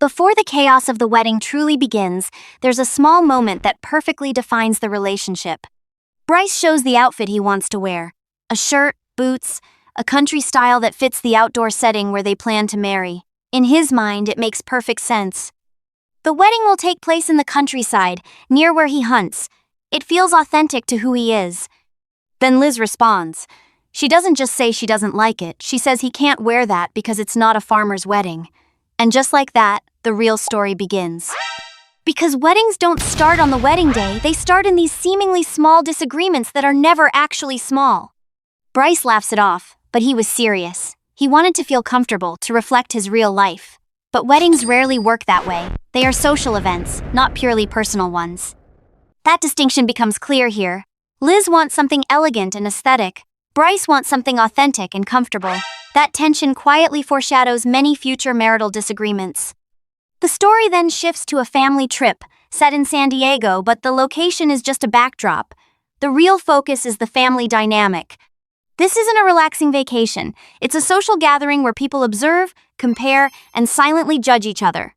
Before the chaos of the wedding truly begins, there's a small moment that perfectly defines the relationship. Bryce shows the outfit he wants to wear. A shirt, boots, a country style that fits the outdoor setting where they plan to marry. In his mind, it makes perfect sense. The wedding will take place in the countryside, near where he hunts. It feels authentic to who he is. Then Liz responds. She doesn't just say she doesn't like it, she says he can't wear that because it's not a farmer's wedding. And just like that, the real story begins. Because weddings don't start on the wedding day, they start in these seemingly small disagreements that are never actually small. Bryce laughs it off, but he was serious. He wanted to feel comfortable, to reflect his real life. But weddings rarely work that way. They are social events, not purely personal ones. That distinction becomes clear here. Liz wants something elegant and aesthetic. Bryce wants something authentic and comfortable. That tension quietly foreshadows many future marital disagreements. The story then shifts to a family trip, set in San Diego, but the location is just a backdrop. The real focus is the family dynamic. This isn't a relaxing vacation. It's a social gathering where people observe, compare, and silently judge each other.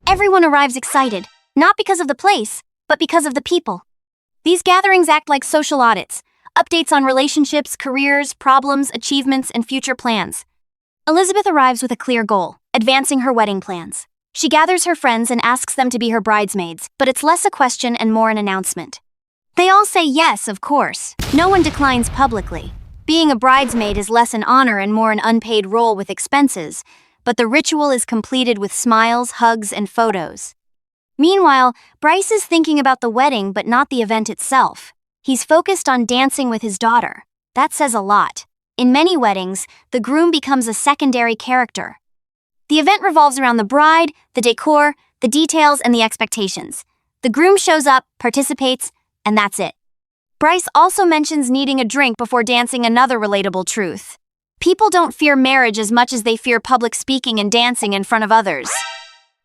Everyone arrives excited, not because of the place, but because of the people. These gatherings act like social audits, updates on relationships, careers, problems, achievements, and future plans. Elizabeth arrives with a clear goal, advancing her wedding plans. She gathers her friends and asks them to be her bridesmaids, but it's less a question and more an announcement. They all say yes, of course. No one declines publicly. Being a bridesmaid is less an honor and more an unpaid role with expenses, but the ritual is completed with smiles, hugs, and photos. Meanwhile, Bryce is thinking about the wedding but not the event itself. He's focused on dancing with his daughter. That says a lot. In many weddings, the groom becomes a secondary character. The event revolves around the bride, the decor, the details, and the expectations. The groom shows up, participates, and that's it. Bryce also mentions needing a drink before dancing, another relatable truth. People don't fear marriage as much as they fear public speaking and dancing in front of others.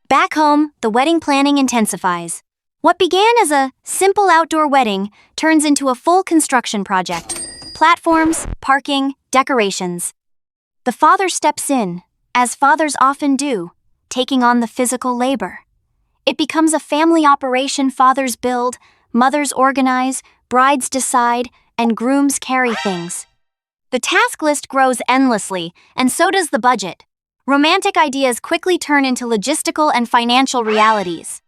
Back home, the wedding planning intensifies. What began as a simple outdoor wedding turns into a full construction project. Platforms, parking, decorations. The father steps in, as fathers often do, taking on the physical labor. It becomes a family operation. Fathers build, mothers organize, brides decide, and grooms carry things. The task list grows endlessly, and so does the budget. Romantic ideas quickly turn into logistical and financial realities.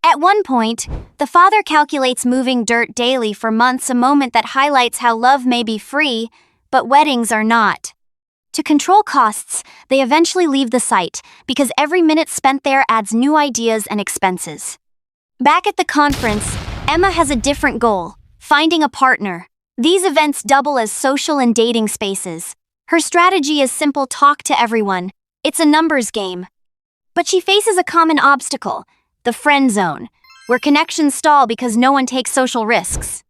At one point, the father calculates moving dirt daily for months, a moment that highlights how love may be free, but weddings are not. To control costs, they eventually leave the site, because every minute spent there adds new ideas and expenses. Back at the conference, Emma has a different goal: finding a partner. These events double as social and dating spaces. Her strategy is simple: talk to everyone. It's a numbers game. But she faces a common obstacle: the friend zone, where connections stall because no one takes social risks.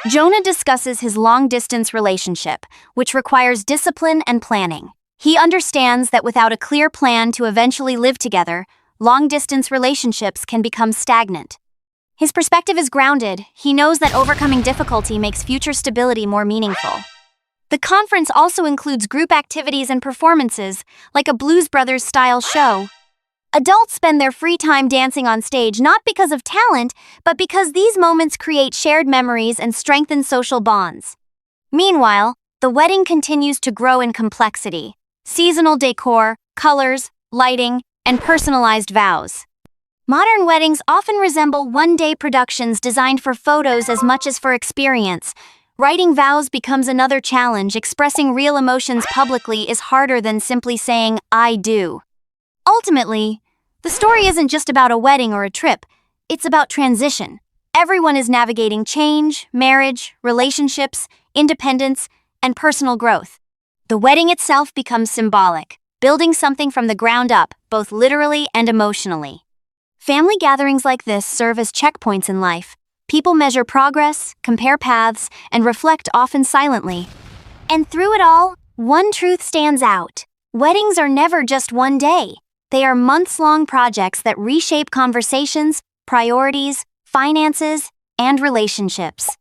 Jonah discusses his long-distance relationship, which requires discipline and planning. He understands that without a clear plan to eventually live together, long-distance relationships can become stagnant. His perspective is grounded. He knows that overcoming difficulty makes future stability more meaningful. The conference also includes group activities and performances, like a Blues Brothers-style show. Adults spend their free time dancing on stage, not because of talent, but because these moments create shared memories and strengthen social bonds. Meanwhile, the wedding continues to grow in complexity. Seasonal decor, colors, lighting, and personalized vows. Modern weddings often resemble one-day productions designed for photos as much as for experience. Writing vows becomes another challenge. Expressing real emotions publicly is harder than simply saying, "I do." Ultimately, the story isn't just about a wedding or a trip, it's about transition. Everyone is navigating change, marriage, relationships, independence, and personal growth. The wedding itself becomes symbolic, building something from the ground up, both literally and emotionally. Family gatherings like this serve as checkpoints in life. People measure progress, compare paths, and reflect, often silently. And through it all, one truth stands out: weddings are never just one day. They are months-long projects that reshape conversations, priorities, finances, and relationships.